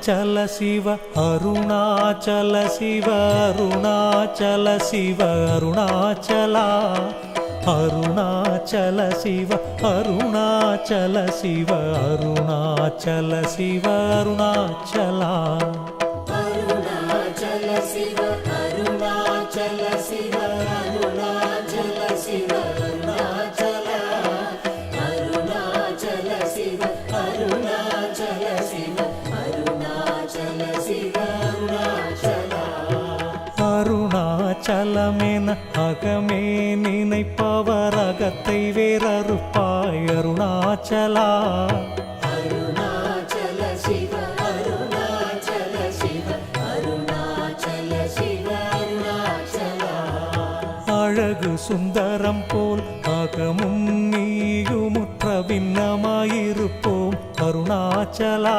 அருணாச்சல சிவ அருணாச்சல சிவ அருணாச்சல சிவ அருணாச்சலா அருணாச்சல சிவ அருணாச்சல சிவ அருணாச்சல சிவ அருணாச்சலா அருணாச்சல சிவ அருணாச்சல சிவ அருணாச்சல சிவ அருணாச்சலா அருணாச்சல சிவ அருணாச்சல சிவ அருணாச்சல சிவ அருணாச்சலா அருணாச்சலமென அகமே நினைப்பவர் அகத்தை வேறறுப்பாய் அருணாச்சலா அருணாச்சல சிவ அருணாச்சல சிவ அருணாச்சல சிவ அருணாச்சலா அழகு சுந்தரம் போல் அகமும் நீயுமுற்ற பின்னமாயிருப்போம் அருணாச்சலா